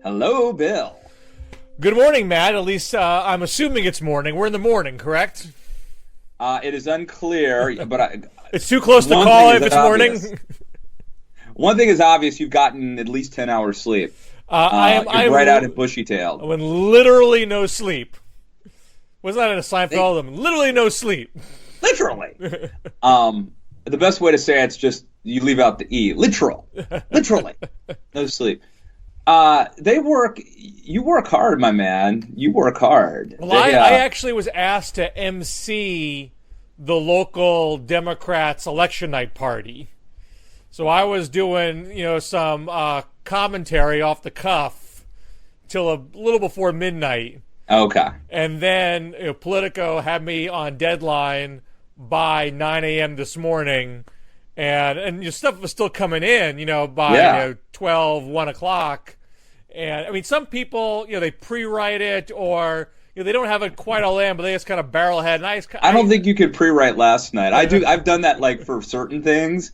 Hello, Bill. Good morning, Matt. At least I'm assuming it's morning. We're in the morning, correct? It is unclear, but it's too close to call if it's obvious. morning. One thing is obvious: you've gotten at least 10 hours sleep. I'm right out of bushy-tailed. When literally no sleep. Wasn't that in a Seinfeld? Literally no sleep. Literally. The best way to say it's just you leave out the E. Literally, no sleep. You work hard, my man. You work hard. Well, I actually was asked to MC the local Democrats' election night party. So I was doing, some commentary off the cuff till a little before midnight. Okay. And then Politico had me on deadline by 9 a.m. this morning. And your stuff was still coming in, by 12, 1 o'clock. And I mean, some people, they pre-write it, or they don't have it quite all in, but they just kind of barrel ahead. And I don't think you could pre-write last night. I've done that for certain things.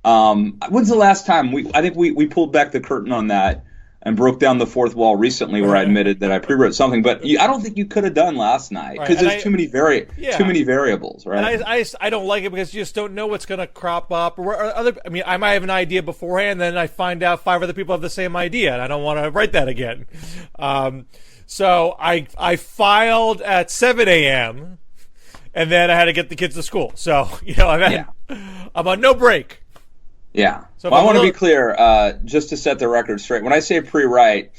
When's the last time I think we pulled back the curtain on that and broke down the fourth wall recently, where I admitted that I pre-wrote something, but I don't think you could have done last night because there's too many variables, right? And I don't like it because you just don't know what's going to crop up. I might have an idea beforehand, then I find out 5 other people have the same idea, and I don't want to write that again. So I filed at 7 a.m. and then I had to get the kids to school. So I'm on no break. Yeah. So I want to be clear, just to set the record straight. When I say pre-write,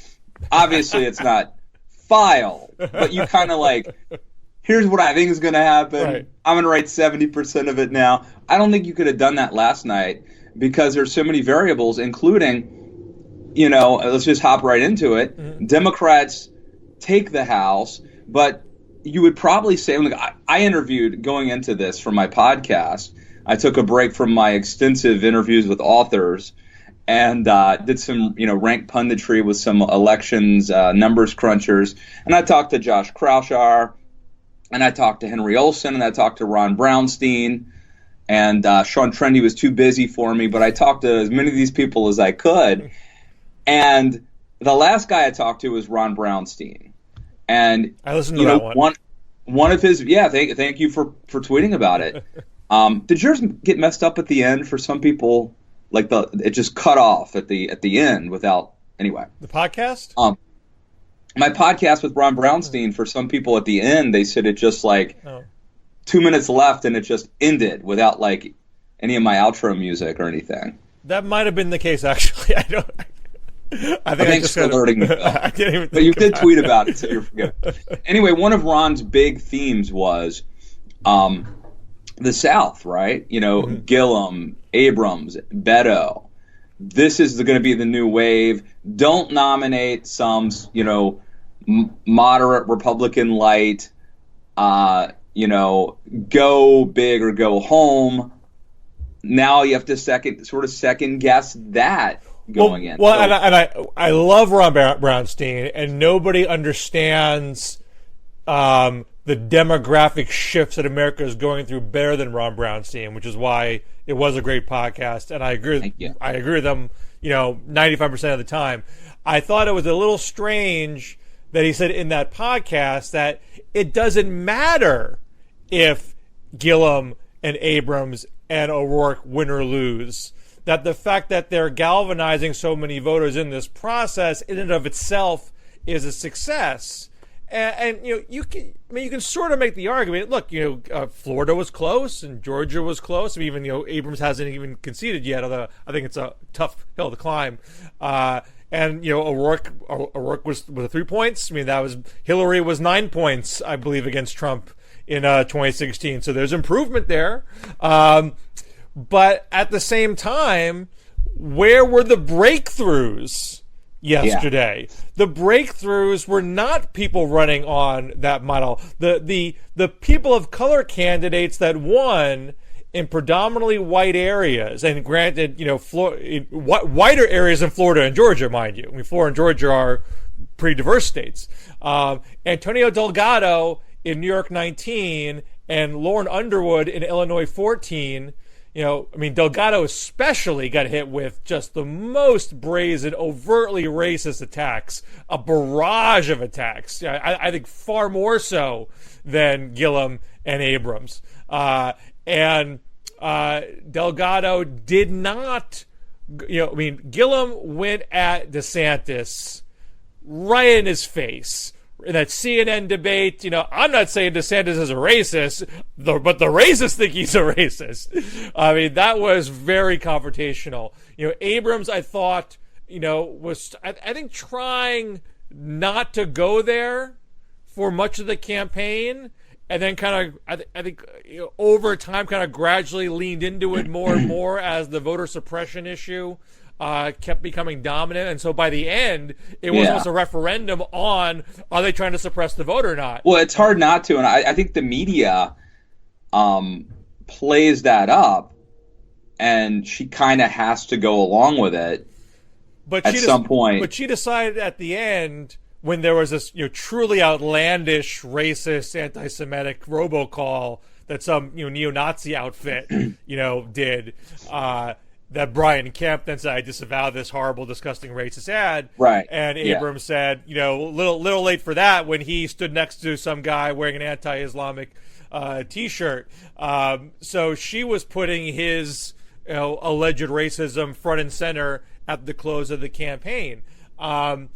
obviously it's not file, but you kind of here's what I think is going to happen. Right. I'm going to write 70% of it now. I don't think you could have done that last night because there's so many variables, including, let's just hop right into it. Mm-hmm. Democrats take the House, but you would probably say, I interviewed going into this for my podcast. I took a break from my extensive interviews with authors and did some, ranked punditry with some elections numbers crunchers. And I talked to Josh Kraushaar, and I talked to Henry Olsen, and I talked to Ron Brownstein, and Sean Trendy was too busy for me, but I talked to as many of these people as I could. And the last guy I talked to was Ron Brownstein. And I listened to that one. One of his, thank you for tweeting about it. Did yours get messed up at the end for some people? It just cut off at the end without anyway. The podcast? My podcast with Ron Brownstein, for some people at the end, they said it just 2 minutes left and it just ended without any of my outro music or anything. That might have been the case, actually. I think thanks for alerting me. I didn't even but you did tweet about it, so you're good. Anyway, one of Ron's big themes was the South, right? Mm-hmm. Gillum, Abrams, Beto. This is going to be the new wave. Don't nominate some, moderate Republican light. Go big or go home. Now you have to second guess that going in. Well, so, I love Ron Brownstein, and nobody understands the demographic shifts that America is going through better than Ron Brownstein, which is why it was a great podcast. And I agree with them, 95% of the time. I thought it was a little strange that he said in that podcast that it doesn't matter if Gillum and Abrams and O'Rourke win or lose. That the fact that they're galvanizing so many voters in this process in and of itself is a success. And you can sort of make the argument. Look, Florida was close and Georgia was close. Even Abrams hasn't even conceded yet, although I think it's a tough hill to climb. And O'Rourke was 3 points. I mean, Hillary was 9 points, I believe, against Trump in 2016. So there's improvement there. But at the same time, where were the breakthroughs yesterday? Yeah. The breakthroughs were not people running on that model. The people of color candidates that won in predominantly white areas, and granted, whiter areas than Florida and Georgia, mind you. I mean, Florida and Georgia are pretty diverse states. Antonio Delgado in New York 19 and Lauren Underwood in Illinois 14. I mean, Delgado especially got hit with just the most brazen, overtly racist attacks, a barrage of attacks. I think far more so than Gillum and Abrams. And Delgado did not, Gillum went at DeSantis right in his face. In that CNN debate, I'm not saying DeSantis is a racist, but the racists think he's a racist. I mean, that was very confrontational. Abrams, I thought, was, I think, trying not to go there for much of the campaign, and then kind of, I think, over time, kind of gradually leaned into it more and more as the voter suppression issue kept becoming dominant. And so by the end, it was almost a referendum on, are they trying to suppress the vote or not? Well, it's hard not to. And I think the media plays that up, and she kind of has to go along with it at some point. But she decided at the end, when there was this truly outlandish, racist, anti-Semitic robocall that some neo-Nazi outfit did, that Brian Kemp then said, I disavow this horrible, disgusting, racist ad. Right. And Abrams said, little late for that when he stood next to some guy wearing an anti-Islamic T-shirt. So she was putting his alleged racism front and center at the close of the campaign. Delgado,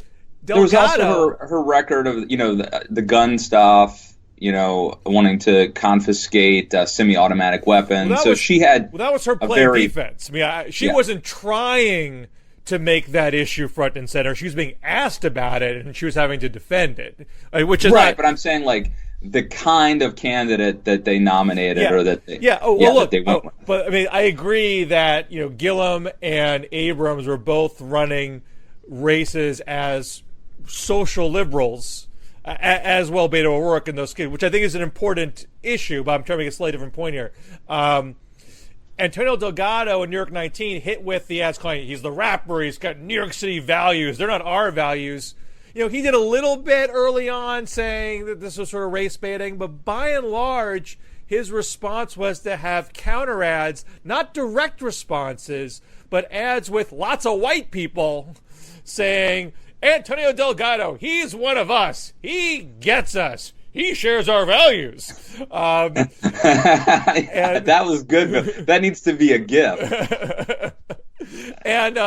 there was also her record of the gun stuff. Wanting to confiscate semi-automatic weapons. That was her playing defense. I mean, she wasn't trying to make that issue front and center. She was being asked about it, and she was having to defend it. Which is right, but I'm saying the kind of candidate that they nominated or that they that they went with. But I mean, I agree that Gillum and Abrams were both running races as social liberals. As well, Beto O'Rourke in those kids, which I think is an important issue, but I'm trying to make a slightly different point here. Antonio Delgado in New York 19 hit with the ads calling he's the rapper, he's got New York City values, they're not our values. He did a little bit early on saying that this was sort of race baiting, but by and large, his response was to have counter ads, not direct responses, but ads with lots of white people saying, Antonio Delgado, he's one of us. He gets us. He shares our values. And that was good. That needs to be a gift. And,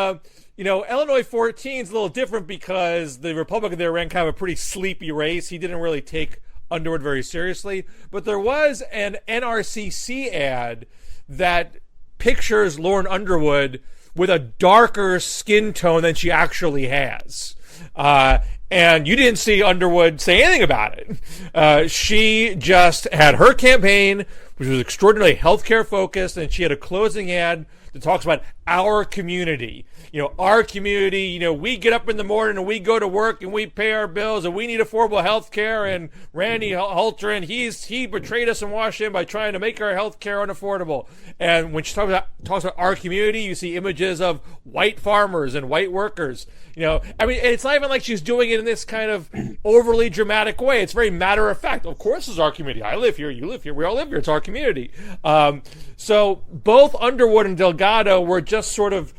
Illinois 14 is a little different because the Republican there ran kind of a pretty sleepy race. He didn't really take Underwood very seriously. But there was an NRCC ad that pictures Lauren Underwood with a darker skin tone than she actually has. And you didn't see Underwood say anything about it. She just had her campaign, which was extraordinarily healthcare focused, and she had a closing ad that talks about our community. Our community, we get up in the morning and we go to work and we pay our bills and we need affordable health care. And Randy Hultgren, he betrayed us in Washington by trying to make our health care unaffordable. And when she talks about our community, you see images of white farmers and white workers. I mean, it's not even like she's doing it in this kind of overly dramatic way. It's very matter of fact. Of course, it's our community. I live here. You live here. We all live here. It's our community. So both Underwood and Delgado were just sort of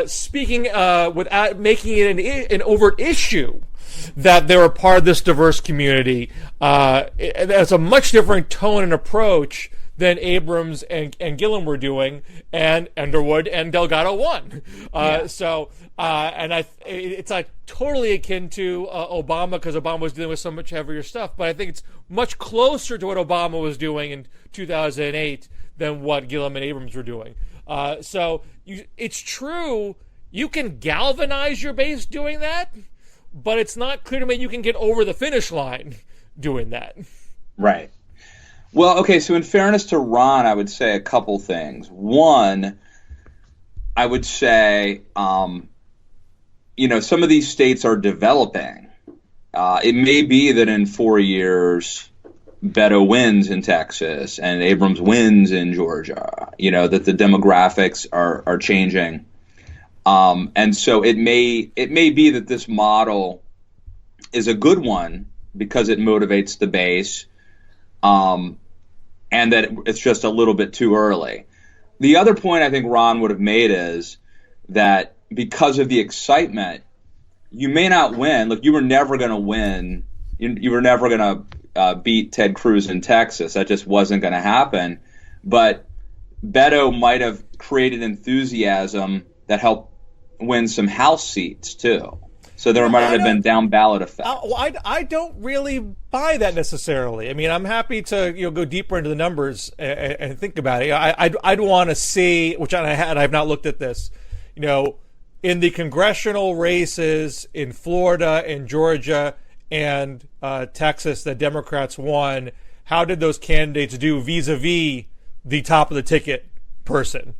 speaking without making it an overt issue that they're a part of this diverse community. That's a much different tone and approach than Abrams and Gillum were doing, and Underwood and Delgado won. It's like totally akin to Obama, because Obama was dealing with so much heavier stuff, but I think it's much closer to what Obama was doing in 2008 than what Gillum and Abrams were doing. It's true, you can galvanize your base doing that, but it's not clear to me you can get over the finish line doing that. Right. Well, okay, so in fairness to Ron, I would say a couple things. One, I would say, some of these states are developing. It may be that in 4 years, Beto wins in Texas and Abrams wins in Georgia, that the demographics are changing. And so it may be that this model is a good one because it motivates the base. and that it's just a little bit too early. The other point I think Ron would have made is that because of the excitement, you may not win. Look, you were never going to win. You were never going to beat Ted Cruz in Texas. That just wasn't going to happen. But Beto might have created enthusiasm that helped win some House seats too. So there might have been down ballot effect. I don't really buy that necessarily. I mean, I'm happy to go deeper into the numbers and think about it. I'd want to see, which I have not looked at this. In the congressional races in Florida and Georgia and Texas that Democrats won, how did those candidates do vis-a-vis the top of the ticket person?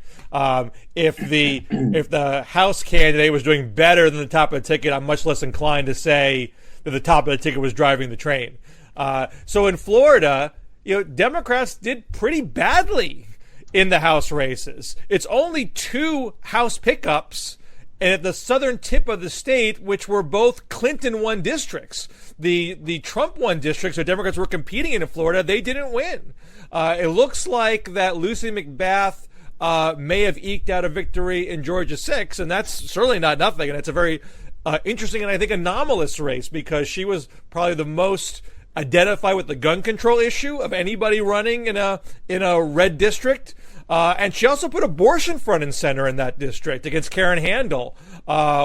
If the House candidate was doing better than the top of the ticket, I'm much less inclined to say that the top of the ticket was driving the train. So in Florida, Democrats did pretty badly in the House races. It's only 2 House pickups, and at the southern tip of the state, which were both Clinton-won districts. The Trump-won districts that Democrats were competing in Florida, they didn't win. It looks like that Lucy McBath may have eked out a victory in Georgia 6, and that's certainly not nothing. And it's a very interesting and I think anomalous race because she was probably the most identified with the gun control issue of anybody running in a red district. And she also put abortion front and center in that district against Karen Handel,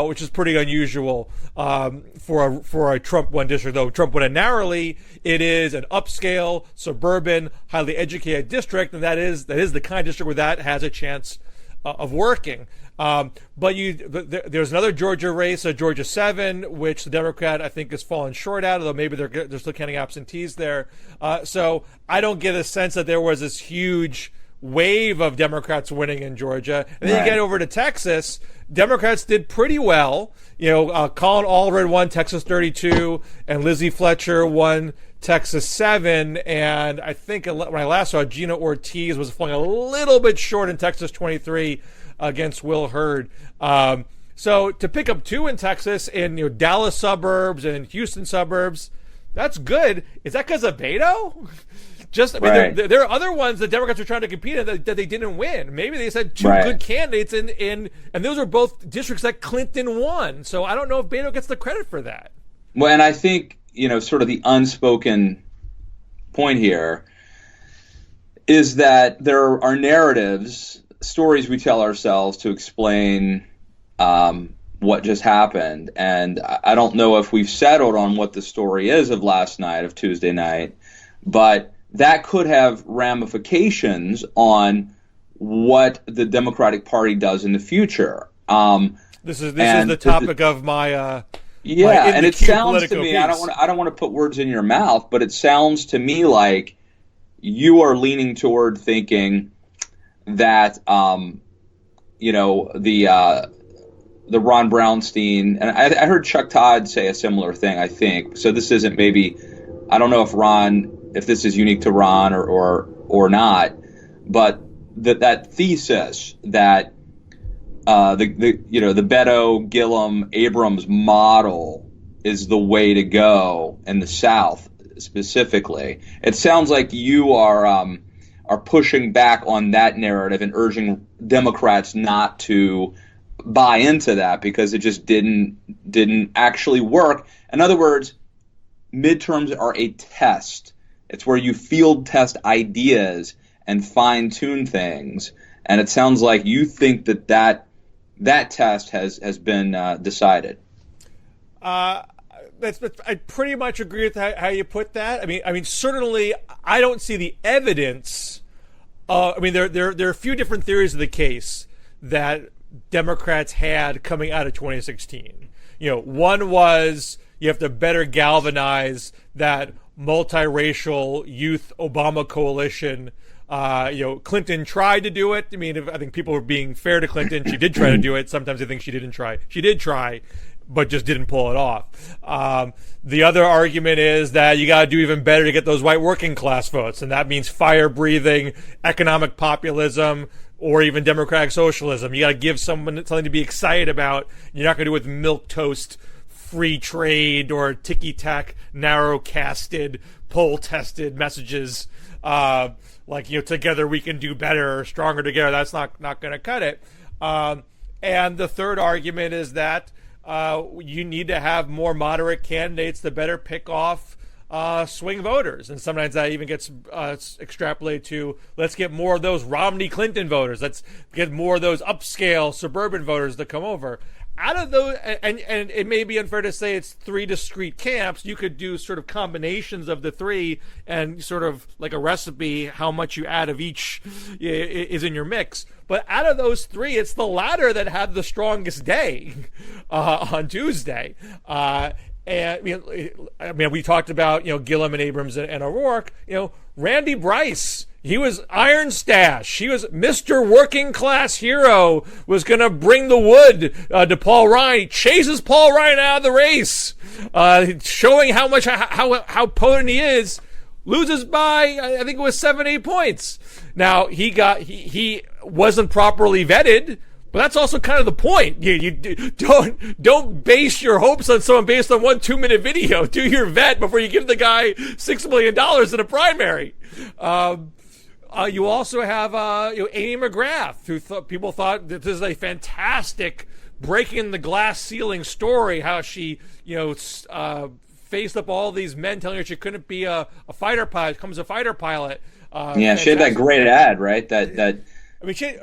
which is pretty unusual for a Trump-won district. Though Trump won it narrowly, it is an upscale, suburban, highly educated district, and that is the kind of district where that has a chance of working. But there's another Georgia race, Georgia 7, which the Democrat I think has fallen short at, although maybe they're still counting absentees there. So I don't get a sense that there was this huge wave of Democrats winning in Georgia. And then you get over to Texas, Democrats did pretty well. Colin Allred won Texas 32, and Lizzie Fletcher won Texas 7. And I think when I last saw, Gina Ortiz was falling a little bit short in Texas 23 against Will Hurd. So to pick up 2 in Texas in Dallas suburbs and Houston suburbs, that's good. Is that because of Beto? There are other ones that Democrats are trying to compete in that they didn't win. Maybe they said 2 good candidates and those are both districts that Clinton won. So I don't know if Beto gets the credit for that. Well, and I think, sort of the unspoken point here is that there are narratives, stories we tell ourselves to explain what just happened. And I don't know if we've settled on what the story is of last night, of Tuesday night, but that could have ramifications on what the Democratic Party does in the future. This is the topic of my and it sounds to me, piece. I don't want to put words in your mouth, but it sounds to me like you are leaning toward thinking that the Ron Brownstein, and I heard Chuck Todd say a similar thing, I think. So this isn't maybe, I don't know if this is unique to Ron or not, but that thesis that the Beto, Gillum, Abrams model is the way to go in the South specifically. It sounds like you are pushing back on that narrative and urging Democrats not to buy into that because it just didn't actually work. In other words, midterms are a test. It's where you field test ideas and fine-tune things. And it sounds like you think that test has been decided. I pretty much agree with how you put that. I mean, certainly I don't see the evidence. There are a few different theories of the case that Democrats had coming out of 2016. One was you have to better galvanize that multiracial youth Obama coalition. Clinton tried to do it. I think people were being fair to Clinton. She did try to do it. Sometimes I think she didn't try. She did try, but just didn't pull it off. The other argument is that you got to do even better to get those white working class votes, and that means fire-breathing economic populism or even democratic socialism. You got to give someone something to be excited about. You're not going to do it with milquetoast free trade or ticky-tack, narrow-casted poll-tested messages like, together we can do better, or stronger together. That's not going to cut it. And the third argument is that you need to have more moderate candidates to better pick off swing voters. And sometimes that even gets extrapolated to, let's get more of those Romney Clinton voters. Let's get more of those upscale suburban voters to come over. Out of those, and it may be unfair to say it's three discrete camps. You could do sort of combinations of the three and sort of like a recipe, how much you add of each is in your mix. But out of those three, it's the latter that had the strongest day on Tuesday. And we talked about, Gillum and Abrams and O'Rourke. Randy Bryce, he was Iron Stash. He was Mr. Working Class Hero, was going to bring the wood to Paul Ryan. He chases Paul Ryan out of the race, showing how potent he is. Loses by, I think it was 7-8 points. Now, he wasn't properly vetted, but that's also kind of the point. You don't base your hopes on someone based on 1 2-minute video. Do your vet before you give the guy $6 million in a primary. You also have Amy McGrath, who people thought that this is a fantastic breaking the glass ceiling story. How she faced up all these men telling her she couldn't be a fighter pilot, becomes a fighter pilot. She had that great ad, right? That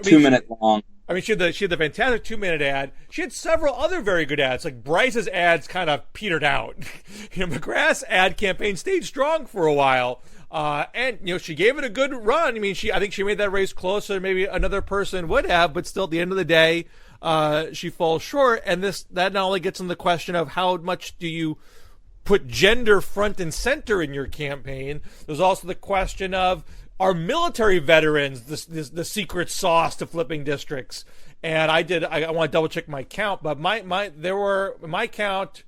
2 minute long. She had the fantastic 2-minute ad. She had several other very good ads. Like Bryce's ads kind of petered out. McGrath's ad campaign stayed strong for a while. And she gave it a good run. I think she made that race closer than maybe another person would have, but still at the end of the day, she falls short. And that not only gets in the question of how much do you put gender front and center in your campaign, there's also the question of, are military veterans the secret sauce to flipping districts? And I want to double check my count, but my count,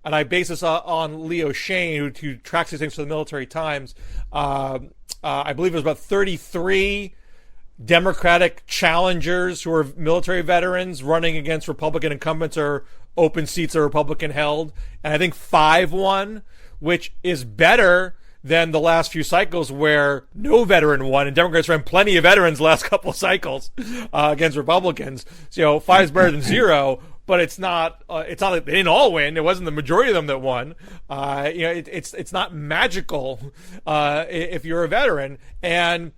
and I base this on Leo Shane, who tracks these things for the Military Times. I believe it was about 33 Democratic challengers who are military veterans running against Republican incumbents or open seats are Republican held, and I think 5 won, which is better than the last few cycles where no veteran won, and Democrats ran plenty of veterans the last couple of cycles against Republicans. So 5 is better than 0, but it's not like they didn't all win. It wasn't the majority of them that won. It's not magical if you're a veteran. And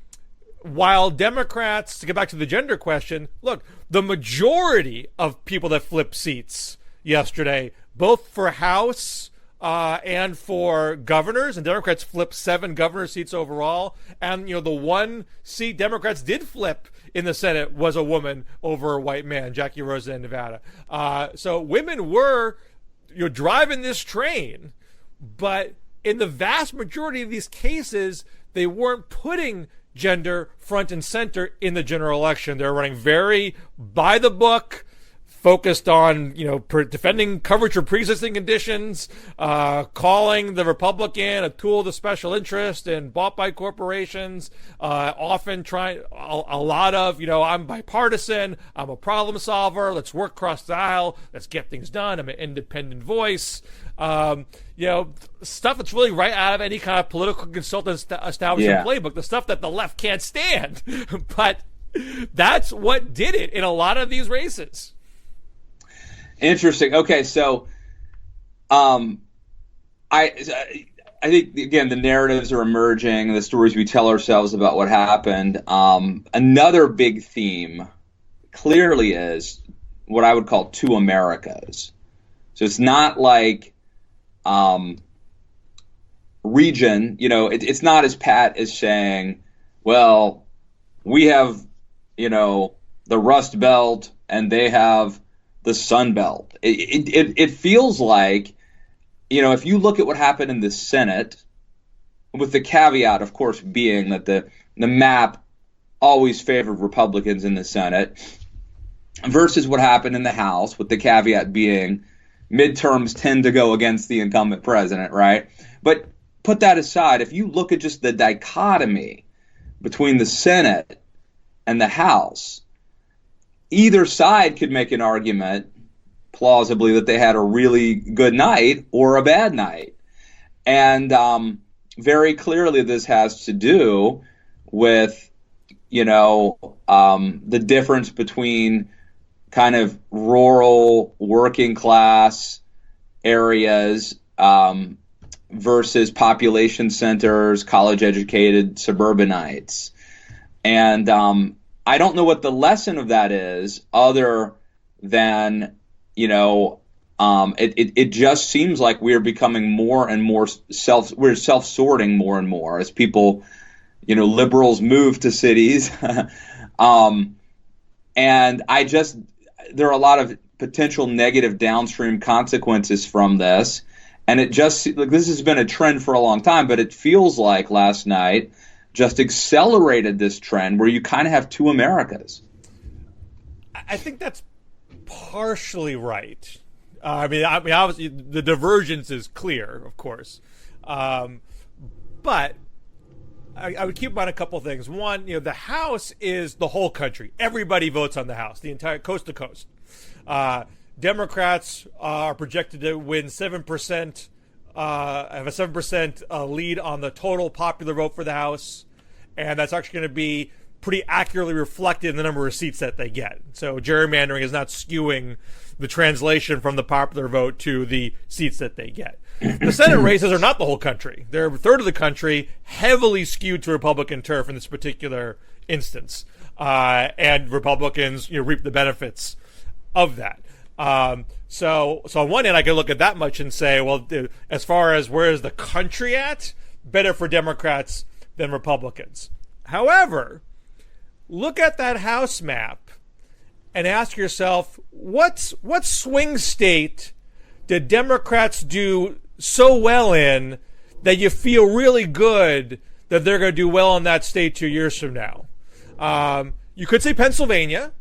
while Democrats, to get back to the gender question, look, the majority of people that flipped seats yesterday, both for House and for governors, and Democrats flipped 7 governor seats overall. And, the 1 seat Democrats did flip in the Senate was a woman over a white man, Jackie Rosa in Nevada. So women were, driving this train, but in the vast majority of these cases, they weren't putting gender front and center in the general election. They're running very by the book, focused on, defending coverage for pre-existing conditions, calling the Republican a tool of the special interest and bought by corporations, often trying a lot of, I'm bipartisan, I'm a problem solver, let's work across the aisle, let's get things done, I'm an independent voice. Stuff that's really right out of any kind of political consultant establishment playbook, the stuff that the left can't stand. But that's what did it in a lot of these races. Interesting. Okay, so I think, again, the narratives are emerging, the stories we tell ourselves about what happened. Another big theme clearly is what I would call 2 Americas. So it's not like region, it's not as pat as saying, well, we have, the Rust Belt and they have the Sun Belt. It feels like, if you look at what happened in the Senate, with the caveat, of course, being that the map always favored Republicans in the Senate, versus what happened in the House, with the caveat being midterms tend to go against the incumbent president, right? But put that aside, if you look at just the dichotomy between the Senate and the House, either side could make an argument, plausibly, that they had a really good night or a bad night. And very clearly this has to do with, the difference between kind of rural working class areas versus population centers, college educated suburbanites. And I don't know what the lesson of that is, other than, it just seems like we're becoming more and more we're self-sorting more and more as people, liberals move to cities. And there are a lot of potential negative downstream consequences from this. And it just, like, this has been a trend for a long time, but it feels like last night just accelerated this trend where you kind of have two Americas. I think that's partially right. I mean, obviously the divergence is clear, of course, but I would keep on a couple things. One, the House is the whole country. Everybody votes on the House, the entire coast to coast. Democrats are projected to win 7%, have a 7% lead on the total popular vote for the House, and that's actually going to be pretty accurately reflected in the number of seats that they get. So gerrymandering is not skewing the translation from the popular vote to the seats that they get. The Senate races are not the whole country. They're a third of the country, heavily skewed to Republican turf in this particular instance. And Republicans reap the benefits of that. So on one end, I can look at that much and say, well, as far as where is the country at, better for Democrats than Republicans. However, look at that House map and ask yourself, what swing state did Democrats do so well in that you feel really good that they're going to do well in that state 2 years from now? You could say Pennsylvania.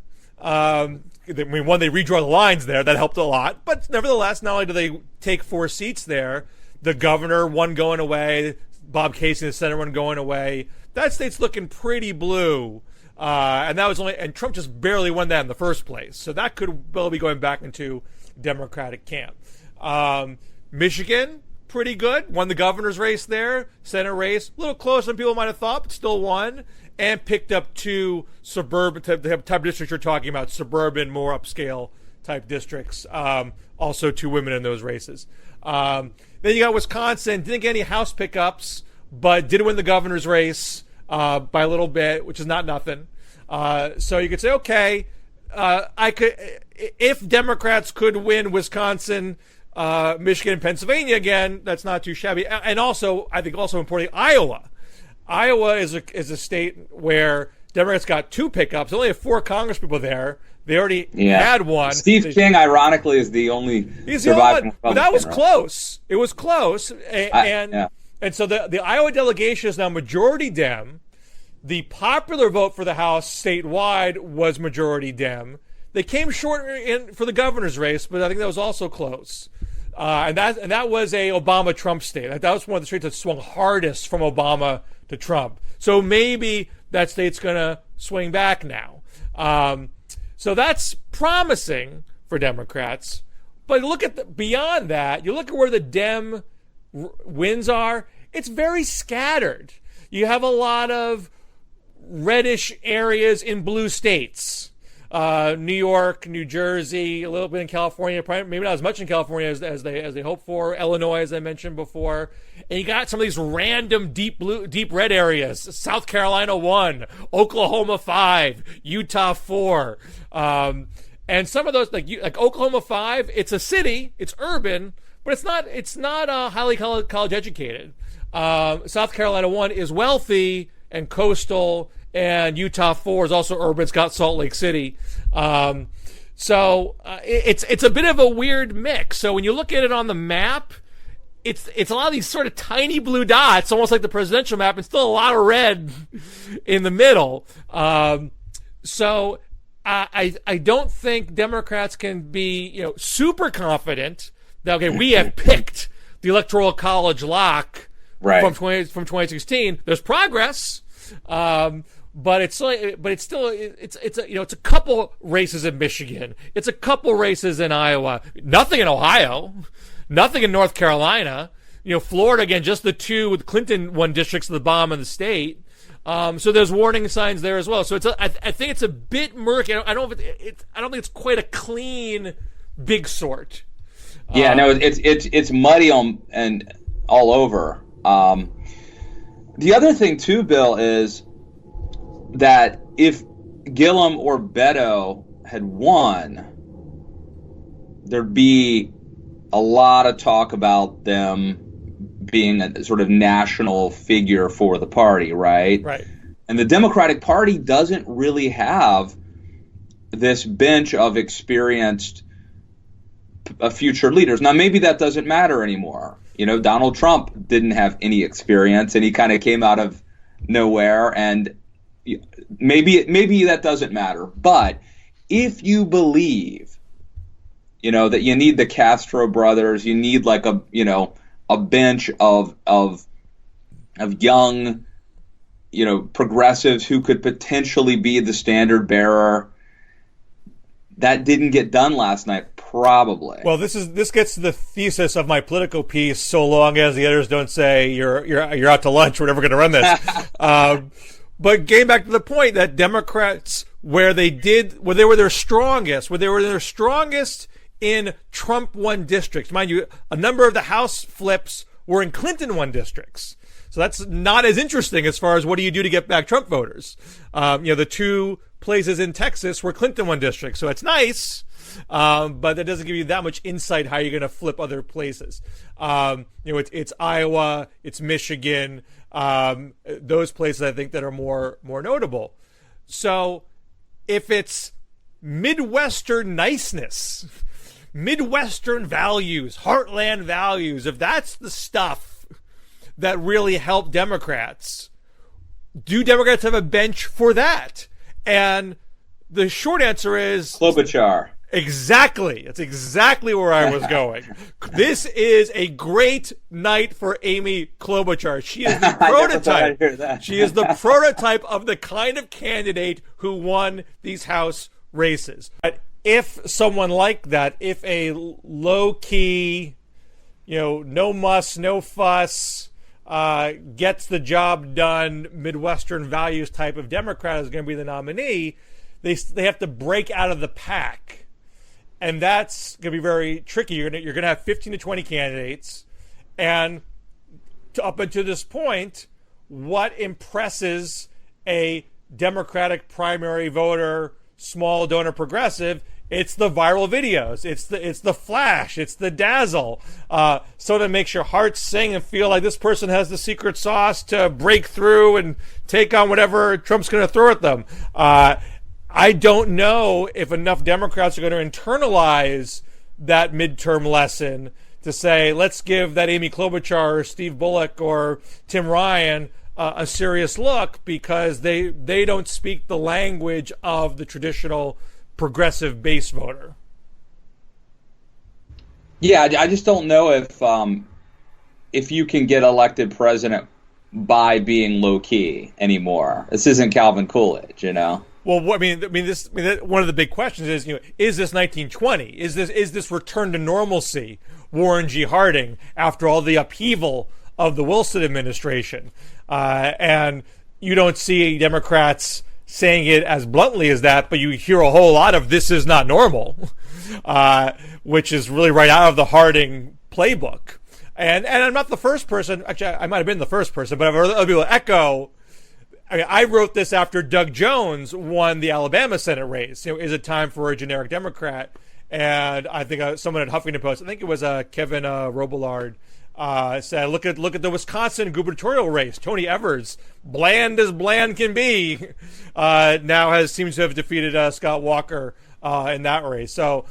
I mean, one, they redraw the lines there. That helped a lot. But nevertheless, not only do they take 4 seats there, the governor, one going away, Bob Casey, the Senate, one going away. That state's looking pretty blue. And Trump just barely won that in the first place. So that could well be going back into Democratic camp. Michigan, pretty good. Won the governor's race there. Senate race, a little closer than people might have thought, but still won. And picked up 2 suburban type of districts you're talking about, suburban, more upscale type districts. Also 2 women in those races. Then you got Wisconsin, didn't get any House pickups, but did win the governor's race by a little bit, which is not nothing. So you could say, okay, if Democrats could win Wisconsin, Michigan, and Pennsylvania again, that's not too shabby. And also, I think also importantly, Iowa. Iowa is a state where Democrats got 2 pickups. They only have 4 congresspeople there. They already had one. Steve King, ironically, is the only surviving Republican. But that was close. It was close. And so the Iowa delegation is now majority Dem. The popular vote for the House statewide was majority Dem. They came short for the governor's race, but I think that was also close. And that was a Obama-Trump state. That was one of the states that swung hardest from Obama to Trump. So maybe that state's going to swing back now. So that's promising for Democrats. But look at beyond that. You look at where the Dem wins are. It's very scattered. You have a lot of reddish areas in blue states. New York, New Jersey, a little bit in California, probably maybe not as much in California as they hope for. Illinois, as I mentioned before, and you got some of these random deep red areas: South Carolina 1, Oklahoma 5, Utah 4, and some of those like Oklahoma 5. It's a city, it's urban, but it's not highly college educated. South Carolina 1 is wealthy and coastal. And Utah 4 is also urban. It's got Salt Lake City. So it's a bit of a weird mix. So when you look at it on the map, it's a lot of these sort of tiny blue dots, almost like the presidential map, and still a lot of red in the middle. So I don't think Democrats can be super confident that, okay, we have picked the Electoral College lock from 2016. There's progress. But it's still a couple races in Michigan. It's a couple races in Iowa. Nothing in Ohio. Nothing in North Carolina. Florida, again, just the two with Clinton won districts at the bottom of the state. So there's warning signs there as well. So I think it's a bit murky. I don't think it's quite a clean big sort. Yeah, no, it's muddy and all over. The other thing too, Bill, is that if Gillum or Beto had won, there'd be a lot of talk about them being a sort of national figure for the party, right? Right. And the Democratic Party doesn't really have this bench of experienced future leaders. Now, maybe that doesn't matter anymore. Donald Trump didn't have any experience, and he kind of came out of nowhere, and maybe that doesn't matter. But if you believe, that you need the Castro brothers, you need like a bench of young, progressives who could potentially be the standard bearer. That didn't get done last night, probably. Well, this gets to the thesis of my Politico piece. So long as the editors don't say you're out to lunch, we're never going to run this. But getting back to the point that Democrats, where they were their strongest in Trump won districts. Mind you, a number of the House flips were in Clinton won districts. So that's not as interesting as far as what do you do to get back Trump voters. The two places in Texas were Clinton won districts. So it's nice, but that doesn't give you that much insight how you're going to flip other places. It's Iowa, it's Michigan, those places I think that are more notable. So if it's Midwestern niceness, Midwestern values, heartland values, if that's the stuff that really help Democrats, do Democrats have a bench for that? And the short answer is Klobuchar. Exactly. That's exactly where I was going. This is a great night for Amy Klobuchar. She is the prototype. She is the prototype of the kind of candidate who won these House races. But if someone like that, if a low-key, no muss, no fuss, gets the job done, Midwestern values type of Democrat is going to be the nominee, they have to break out of the pack. And that's going to be very tricky. You're going to have 15 to 20 candidates. And up until this point, what impresses a Democratic primary voter, small donor progressive? It's the viral videos. It's the flash. It's the dazzle. So that makes your heart sing and feel like this person has the secret sauce to break through and take on whatever Trump's going to throw at them. I don't know if enough Democrats are going to internalize that midterm lesson to say, let's give that Amy Klobuchar or Steve Bullock or Tim Ryan a serious look, because they don't speak the language of the traditional progressive base voter. Yeah, I just don't know if you can get elected president by being low key anymore. This isn't Calvin Coolidge, Well, one of the big questions is, is this 1920? Is this return to normalcy? Warren G. Harding, after all the upheaval of the Wilson administration, and you don't see Democrats saying it as bluntly as that, but you hear a whole lot of "this is not normal," which is really right out of the Harding playbook. And I'm not the first person. Actually, I might have been the first person, but I've heard other people echo. I wrote this after Doug Jones won the Alabama Senate race. Is it time for a generic Democrat? And I think someone at Huffington Post, I think it was Kevin Robillard, said, look at the Wisconsin gubernatorial race. Tony Evers, bland as bland can be, now seems to have defeated Scott Walker in that race. So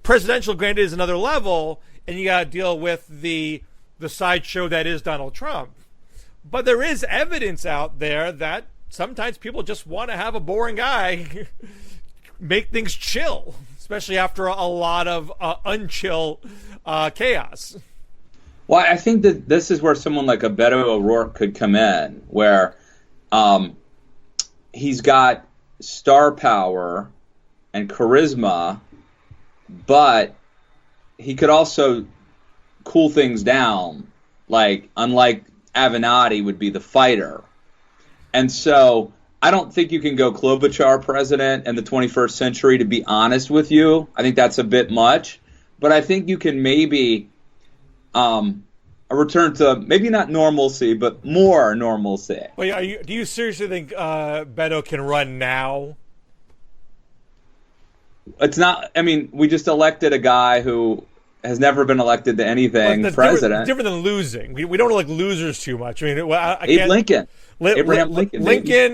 presidential, granted, is another level, and you got to deal with the sideshow that is Donald Trump. But there is evidence out there that sometimes people just want to have a boring guy make things chill, especially after a lot of unchill chaos. Well, I think that this is where someone like a Beto O'Rourke could come in, where he's got star power and charisma, but he could also cool things down, like unlike Avenatti would be the fighter. And so I don't think you can go Klobuchar president in the 21st century, to be honest with you. I think that's a bit much. But I think you can maybe a return to maybe not normalcy, but more normalcy. Well, do you seriously think Beto can run now? It's not. I mean, we just elected a guy who has never been elected to anything president. Different than losing. We don't like losers too much. I mean, Abraham Lincoln.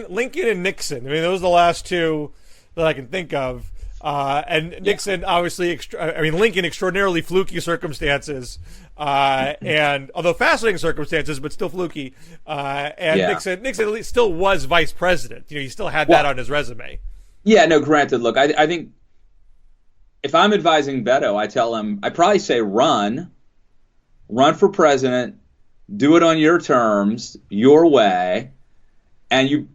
Lincoln and Nixon. I mean, those are the last two that I can think of. And Nixon, obviously, Lincoln, extraordinarily fluky circumstances, and although fascinating circumstances, but still fluky. Nixon at least still was vice president. You know, he still had that on his resume. Yeah, no, granted. Look, I think if I'm advising Beto, I tell him, I probably say run for president, do it on your terms, your way, and you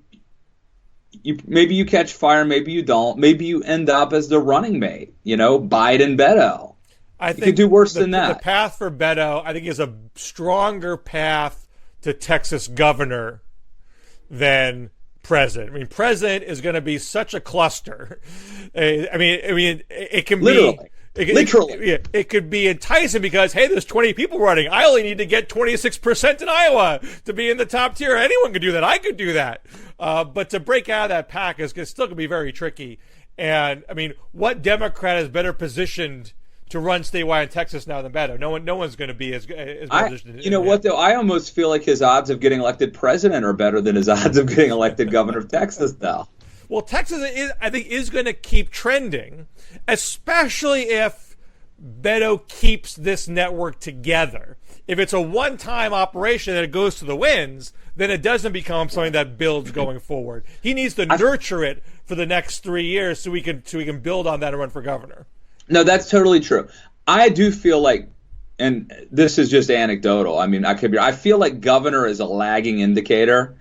maybe you catch fire, maybe you don't, maybe you end up as the running mate, Biden Beto. I think you could do worse than that. The path for Beto, I think, is a stronger path to Texas governor than president. I mean, president is going to be such a cluster. It can literally. It could be enticing because, hey, there's 20 people running. I only need to get 26% in Iowa to be in the top tier. Anyone could do that. I could do that. But to break out of that pack is still going to be very tricky. And, I mean, what Democrat is better positioned to run statewide in Texas now than Beto? No one's going to be as positioned. You know what, though? I almost feel like his odds of getting elected president are better than his odds of getting elected governor of Texas, though. Well, Texas, I think, is going to keep trending, especially if Beto keeps this network together. If it's a one-time operation and it goes to the winds, then it doesn't become something that builds going forward. He needs to nurture it for the next 3 years so we can build on that and run for governor. No, that's totally true. I do feel like, and this is just anecdotal, I mean, I feel like governor is a lagging indicator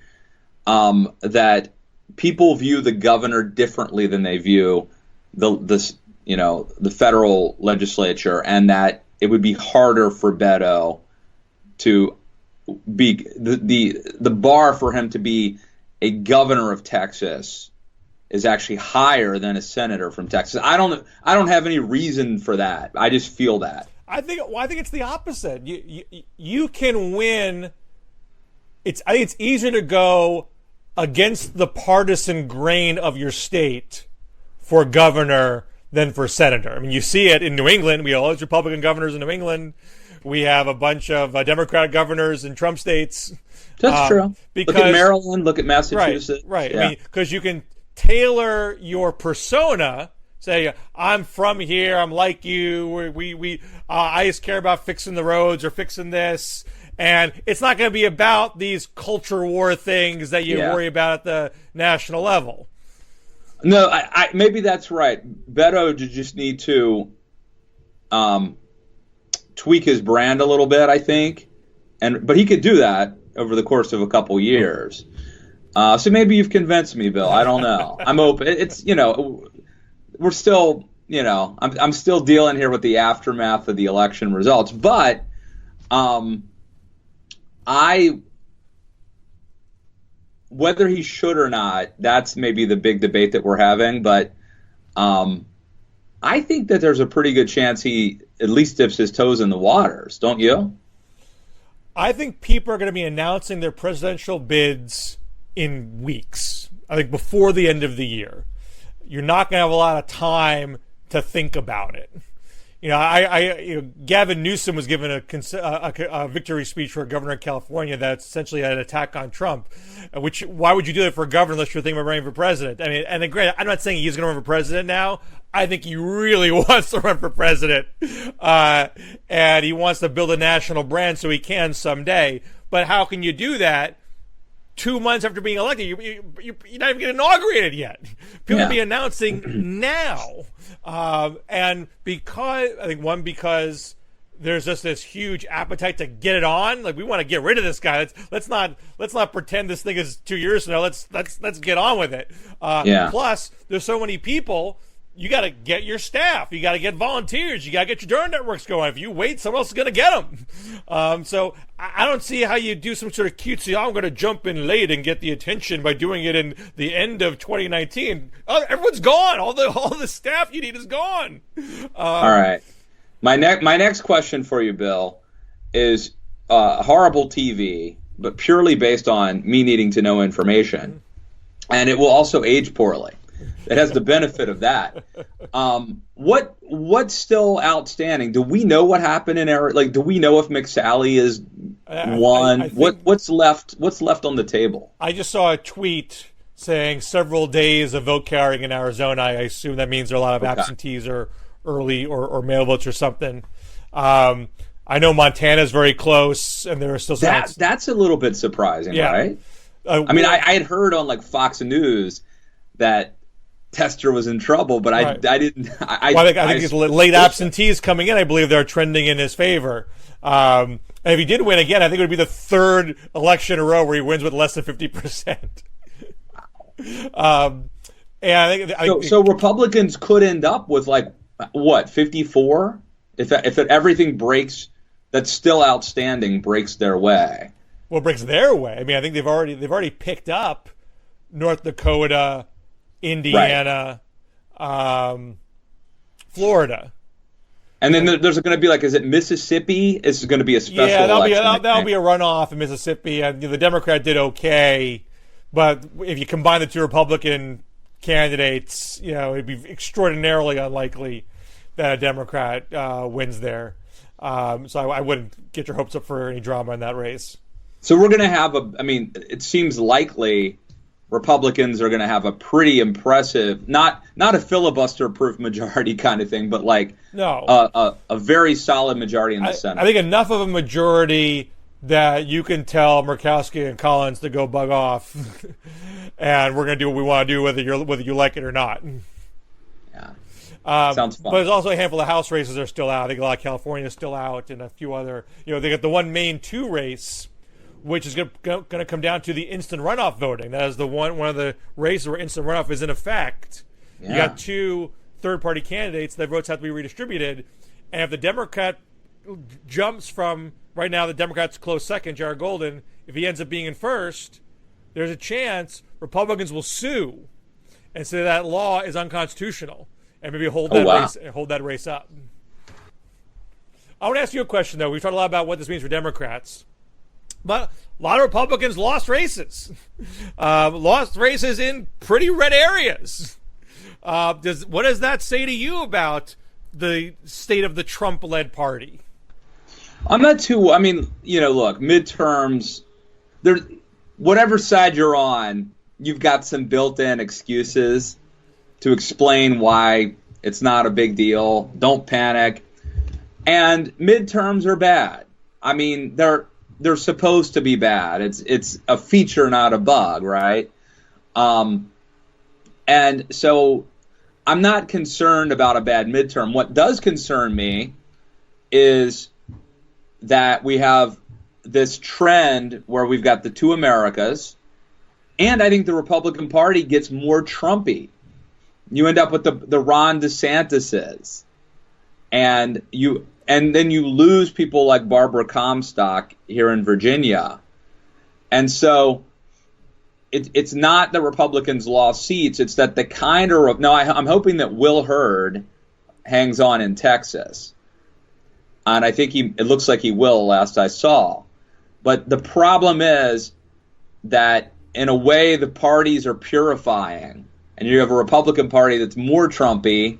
that people view the governor differently than they view the federal legislature, and that it would be harder for Beto to be the bar for him to be a governor of Texas is actually higher than a senator from Texas. I don't have any reason for that. I just feel that. I think it's the opposite. You can win. I think it's easier to go against the partisan grain of your state for governor than for senator. I mean, you see it in New England. We have all those Republican governors in New England. We have a bunch of Democratic governors in Trump states. That's true. Look at Maryland. Look at Massachusetts. Right. Yeah. I mean, because you can tailor your persona. Say, I'm from here. I'm like you. I just care about fixing the roads or fixing this. And it's not going to be about these culture war things that you worry about at the national level. No, I maybe that's right. Beto just need to tweak his brand a little bit, I think, but he could do that over the course of a couple years. So maybe you've convinced me, Bill. I don't know. I'm open. It's we're still I'm still dealing here with the aftermath of the election results, but whether he should or not, that's maybe the big debate that we're having. But I think that there's a pretty good chance he at least dips his toes in the waters, don't you? I think people are going to be announcing their presidential bids in weeks. I think before the end of the year. You're not going to have a lot of time to think about it. Gavin Newsom was given a victory speech for governor of California that's essentially an attack on Trump. Why would you do that for governor unless you're thinking about running for president? I mean, and then, granted, I'm not saying he's going to run for president now. I think he really wants to run for president, and he wants to build a national brand so he can someday. But how can you do that 2 months after being elected? You're not even getting inaugurated yet. People will be announcing now. And because there's just this huge appetite to get it on. Like, we want to get rid of this guy. Let's not pretend this thing is 2 years from now. Let's get on with it. Plus, there's so many people you got to get your staff. You got to get volunteers. You got to get your darn networks going. If you wait, someone else is going to get them. So I don't see how you do some sort of cutesy, I'm going to jump in late and get the attention by doing it in the end of 2019. Everyone's gone. All the staff you need is gone. All right. My next question for you, Bill, is horrible TV, but purely based on me needing to know information. And it will also age poorly. It has the benefit of that. What's still outstanding? Do we know what happened in Arizona? Like, do we know if McSally is won? I think what's left on the table? I just saw a tweet saying several days of vote carrying in Arizona. I assume that means there are a lot of absentees or early or mail votes or something. I know Montana's very close, and there are still some. That's a little bit surprising, right? I mean, I had heard on like Fox News that Tester was in trouble, but I didn't. I think it's late absentees coming in. I believe they're trending in his favor. And if he did win again, I think it would be the third election in a row where he wins with less than 50%. And I think so Republicans could end up with like what 54 if everything breaks that's still outstanding breaks their way. Well, breaks their way. I mean, I think they've already picked up North Dakota, Indiana, Florida. And then there's going to be like, is it Mississippi? Is going to be a special election? That'll be a runoff in Mississippi. And the Democrat did okay, but if you combine the two Republican candidates, it'd be extraordinarily unlikely that a Democrat wins there. So I wouldn't get your hopes up for any drama in that race. So we're going to have it seems likely Republicans are going to have a pretty impressive, not a filibuster-proof majority kind of thing, but like a very solid majority in the Senate. I think enough of a majority that you can tell Murkowski and Collins to go bug off, and we're going to do what we want to do, whether you like it or not. Yeah, sounds fun. But there's also a handful of House races that are still out. I think a lot of California is still out, and a few other. They got the one Maine 2 race, which is going to come down to the instant runoff voting. That is the one of the races where instant runoff is in effect. Yeah. You got 2 third-party candidates. Their votes have to be redistributed. And if the Democrat jumps from, right now the Democrat's close second, Jared Golden, if he ends up being in first, there's a chance Republicans will sue and say that law is unconstitutional and maybe hold that race up. I want to ask you a question, though. We've talked a lot about what this means for Democrats. But a lot of Republicans lost races. Lost races in pretty red areas. What does that say to you about the state of the Trump-led party? I'm not too. Look, midterms. Whatever side you're on, you've got some built-in excuses to explain why it's not a big deal. Don't panic. And midterms are bad. I mean, they're supposed to be bad. It's a feature, not a bug, right? And so I'm not concerned about a bad midterm. What does concern me is that we have this trend where we've got the two Americas, and I think the Republican Party gets more Trumpy. You end up with the Ron DeSantis's, and then you lose people like Barbara Comstock here in Virginia. And so it's not that Republicans lost seats. It's that I'm hoping that Will Hurd hangs on in Texas. And I think it looks like he will, last I saw. But the problem is that in a way the parties are purifying. And you have a Republican Party that's more Trumpy,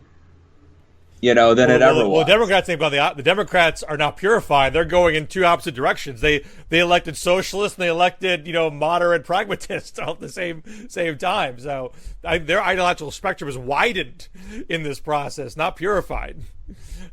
than it ever was. Well, Democrats think about the Democrats are not purified. They're going in two opposite directions. They elected socialists and they elected moderate pragmatists all at the same time. So their ideological spectrum is widened in this process, not purified.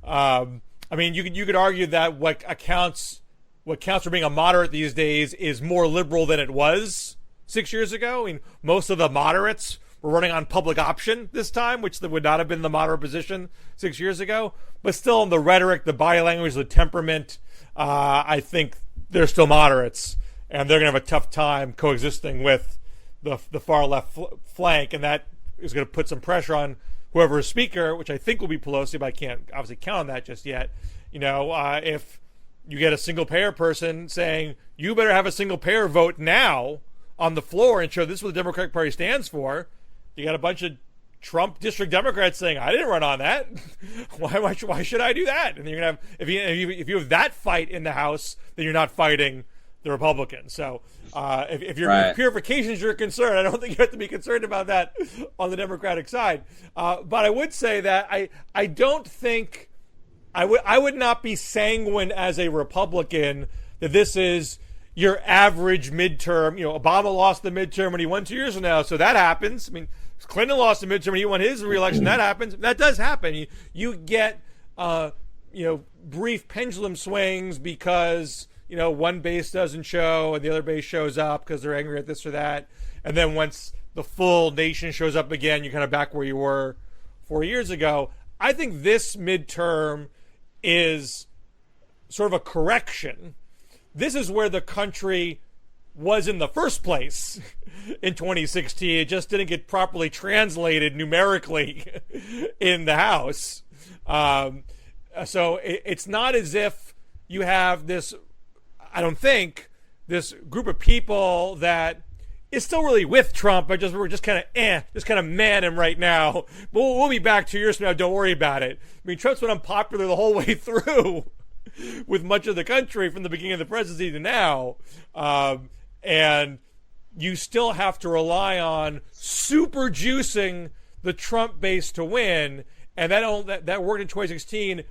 You could argue that what counts for being a moderate these days is more liberal than it was 6 years ago. I mean, most of the moderates were running on public option this time, which would not have been the moderate position 6 years ago. But still, in the rhetoric, the body language, the temperament, I think they're still moderates, and they're going to have a tough time coexisting with the far left flank, and that is going to put some pressure on whoever is speaker, which I think will be Pelosi, but I can't obviously count on that just yet. If you get a single payer person saying, you better have a single payer vote now on the floor and show this is what the Democratic Party stands for, you got a bunch of Trump district Democrats saying, I didn't run on that. Why should I do that? And you're gonna have, if you have that fight in the House, then you're not fighting the Republicans. So if purification is your concern, I don't think you have to be concerned about that on the Democratic side. But I would say that I don't think I would not be sanguine as a Republican that this is your average midterm. Obama lost the midterm when he won 2 years ago, so that happens. I mean, Clinton lost the midterm when he won his re-election. That happens. That does happen. You get brief pendulum swings because one base doesn't show and the other base shows up because they're angry at this or that, and then once the full nation shows up again, you're kind of back where you were 4 years ago. I think this midterm is sort of a correction. This is where the country was in the first place in 2016. It just didn't get properly translated numerically in the House. So it's not as if you have this, I don't think, this group of people that is still really with Trump, but we're just kind of man him right now. But we'll be back 2 years from now. Don't worry about it. I mean, Trump's been unpopular the whole way through with much of the country from the beginning of the presidency to now. And you still have to rely on super juicing the Trump base to win. And that worked in 2016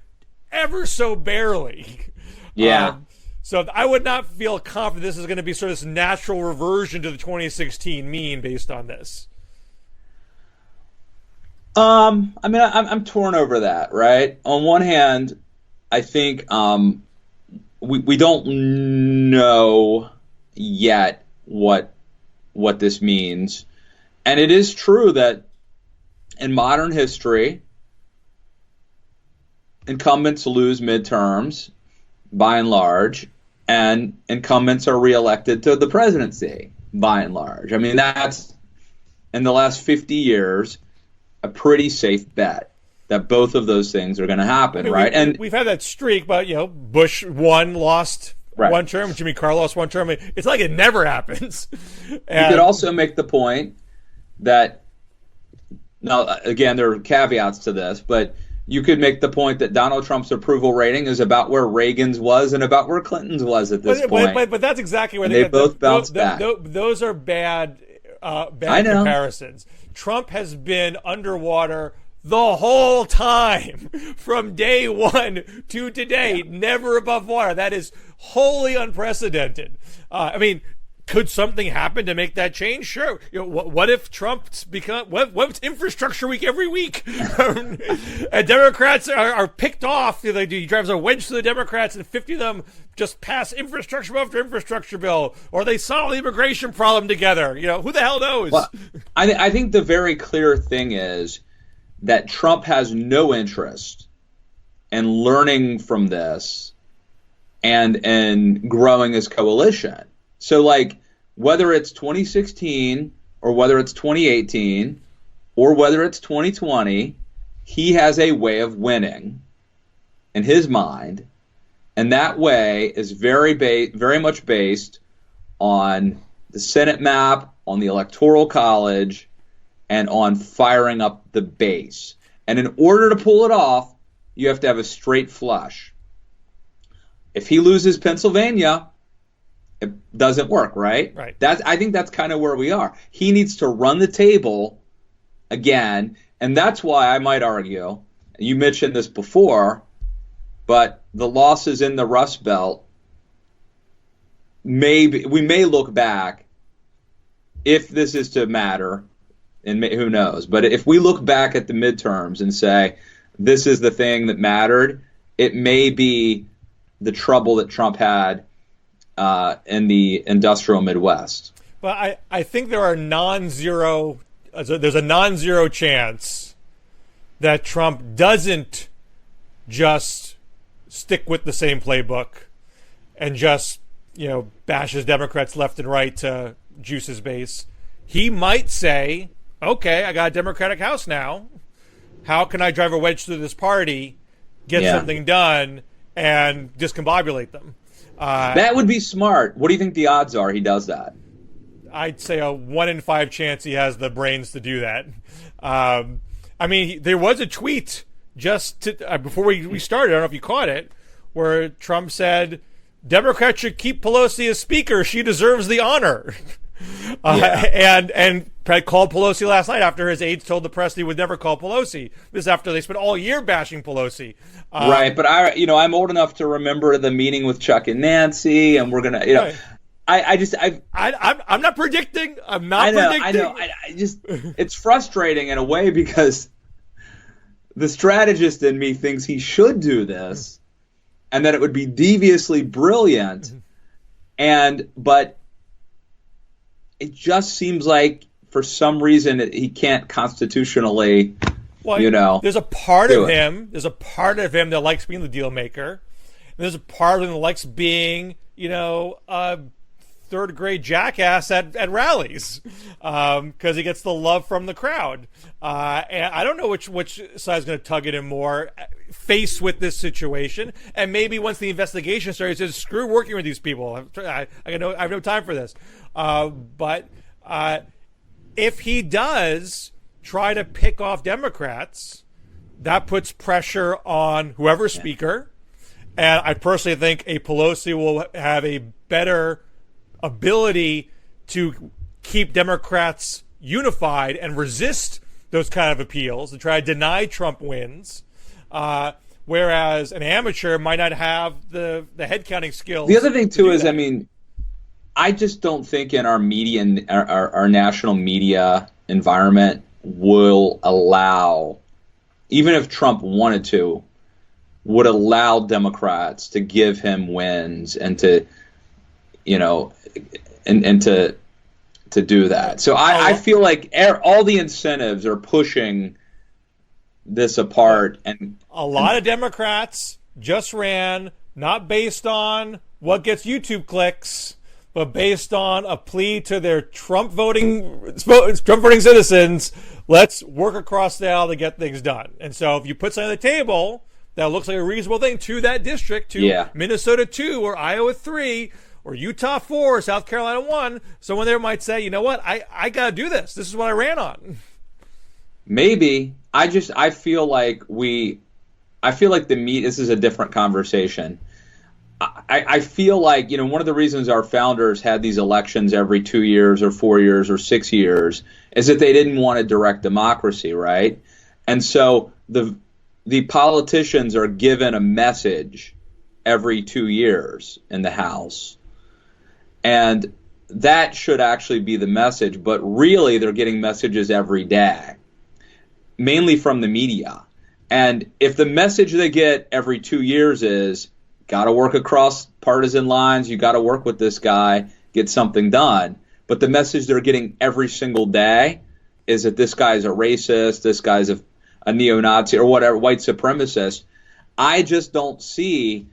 ever so barely. Yeah. So I would not feel confident this is going to be sort of this natural reversion to the 2016 mean based on this. I mean, I'm torn over that, right? On one hand, I think we don't know yet what this means. And it is true that in modern history, incumbents lose midterms by and large, and incumbents are reelected to the presidency by and large. I mean, that's, in the last 50 years, a pretty safe bet that both of those things are going to happen, right? And we've had that streak, but Bush won, lost one term, Jimmy Carter lost one term. It's like it never happens. You could also make the point that, now again, there are caveats to this, but you could make the point that Donald Trump's approval rating is about where Reagan's was and about where Clinton's was at this point. But that's exactly where they both bounced back. Those are bad comparisons. Trump has been underwater the whole time from day one to today, never above water. That is wholly unprecedented. I mean, could something happen to make that change? Sure. What if Trump's become? What's infrastructure week every week? And Democrats are picked off. He drives a wedge to the Democrats, and 50 of them just pass infrastructure bill after infrastructure bill, or they solve the immigration problem together. Who the hell knows? Well, I think the very clear thing is that Trump has no interest in learning from this and growing his coalition. So, whether it's 2016 or whether it's 2018 or whether it's 2020, he has a way of winning in his mind, and that way is very much based on the Senate map, on the Electoral College, and on firing up the base. And in order to pull it off, you have to have a straight flush. If he loses Pennsylvania, it doesn't work, right? Right. I think that's kind of where we are. He needs to run the table again, and that's why I might argue, you mentioned this before, but the losses in the Rust Belt, we may look back, if this is to matter, and who knows, but if we look back at the midterms and say, this is the thing that mattered, it may be the trouble that Trump had in the industrial Midwest. Well, I think there's a non-zero chance that Trump doesn't just stick with the same playbook and just, bashes Democrats left and right to juice his base. He might say, okay, I got a Democratic House now. how can I drive a wedge through this party, get something done, and discombobulate them? That would be smart. What do you think the odds are he does that? I'd say a 1 in 5 chance he has the brains to do that. I mean, there was a tweet just before we started, I don't know if you caught it, where Trump said, Democrats should keep Pelosi as Speaker. She deserves the honor. And called Pelosi last night after his aides told the press he would never call Pelosi. This is after they spent all year bashing Pelosi. Right, but I'm old enough to remember the meeting with Chuck and Nancy, and we're gonna, right. I'm not predicting. I'm not predicting. I know. I just, it's frustrating in a way because the strategist in me thinks he should do this, and that it would be deviously brilliant, but it just seems like for some reason he can't constitutionally. Well, there's a part of him. There's a part of him that likes being the deal maker. There's a part of him that likes being, a third grade jackass at rallies, because he gets the love from the crowd. And I don't know which side's going to tug at him more, faced with this situation. And maybe once the investigation starts, he says, "Screw working with these people. I have no time for this." But if he does try to pick off Democrats, that puts pressure on whoever's speaker. And I personally think a Pelosi will have a better ability to keep Democrats unified and resist those kind of appeals and try to deny Trump wins. Whereas an amateur might not have the head counting skills. The other thing too is, I just don't think in our media, our national media environment will allow, even if Trump wanted to, would allow Democrats to give him wins and to, and to do that. So I feel like all the incentives are pushing this apart. And a lot of Democrats just ran not based on what gets YouTube clicks, but based on a plea to their Trump voting citizens. Let's work across the aisle to get things done. And so if you put something on the table that looks like a reasonable thing to that district, to Minnesota 2 or Iowa 3 or Utah 4 or South Carolina 1, someone there might say, you know what, I got to do this. This is what I ran on. Maybe. I feel like this is a different conversation. I feel like, one of the reasons our founders had these elections every 2 years or 4 years or 6 years is that they didn't want a direct democracy, right? And so the politicians are given a message every 2 years in the House. And that should actually be the message, but really they're getting messages every day, mainly from the media. And if the message they get every 2 years is, got to work across partisan lines, you got to work with this guy, get something done, but the message they're getting every single day is that this guy's a racist, this guy's a neo-Nazi or whatever, white supremacist, I just don't see,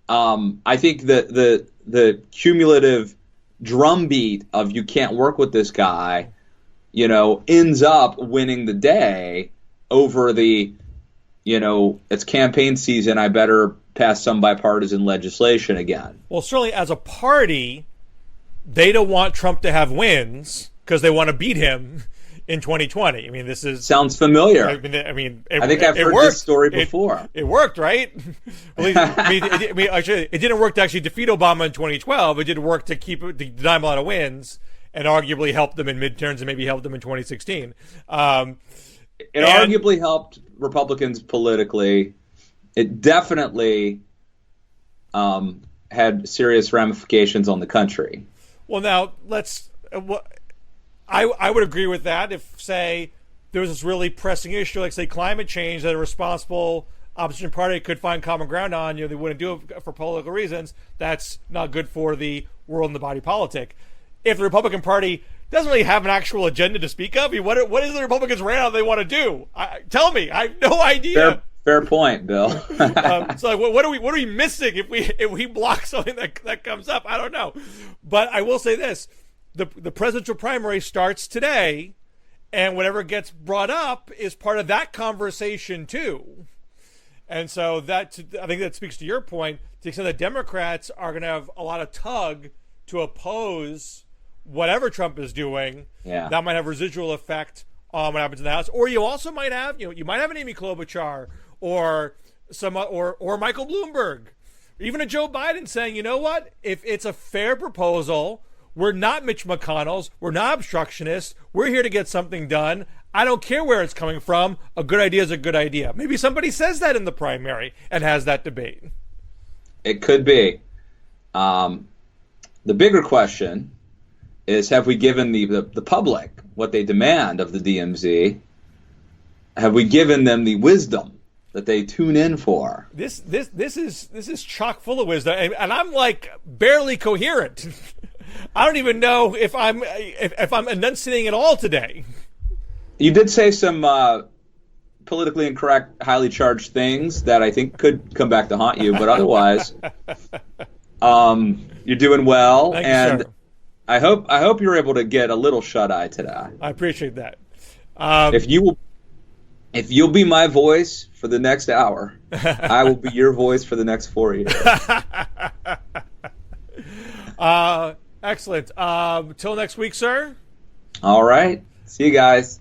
I think the cumulative drumbeat of you can't work with this guy, ends up winning the day over the, it's campaign season, I better pass some bipartisan legislation again. Well, certainly as a party, they don't want Trump to have wins because they want to beat him in 2020. I mean, this sounds familiar. I think I've heard this story before. It worked, right? Actually, it didn't work to actually defeat Obama in 2012. It did work to deny him a lot of wins and arguably helped them in midterms and maybe helped them in 2016. It arguably helped Republicans politically. It definitely had serious ramifications on the country. Well, now I would agree with that if, say, there was this really pressing issue, like, say, climate change, that a responsible opposition party could find common ground on. They wouldn't do it for political reasons. That's not good for the world and the body politic. If the Republican Party doesn't really have an actual agenda to speak of, what is the Republicans ran out they want to do? Tell me. I have no idea. Fair point, Bill. So what are we missing if we block something that comes up? I don't know. But I will say this. The presidential primary starts today, and whatever gets brought up is part of that conversation too. And so I think that speaks to your point, to the extent that Democrats are going to have a lot of tug to oppose whatever Trump is doing. Yeah. That might have residual effect on what happens in the House. Or you also might have, you might have an Amy Klobuchar or Michael Bloomberg, or even a Joe Biden saying, you know what, if it's a fair proposal, we're not Mitch McConnell's, we're not obstructionists, we're here to get something done. I don't care where it's coming from. A good idea is a good idea. Maybe somebody says that in the primary and has that debate. It could be. The bigger question is, have we given the public what they demand of the DMZ? Have we given them the wisdom that they tune in for? This is chock full of wisdom, and I'm like barely coherent. I don't even know if I'm enunciating at all today. You did say some politically incorrect, highly charged things that I think could come back to haunt you, but otherwise, you're doing well. Thank and you, sir. I hope you're able to get a little shut eye today. I appreciate that. If you'll be my voice for the next hour, I will be your voice for the next 4 years. Excellent. Till next week, sir. All right. See you guys.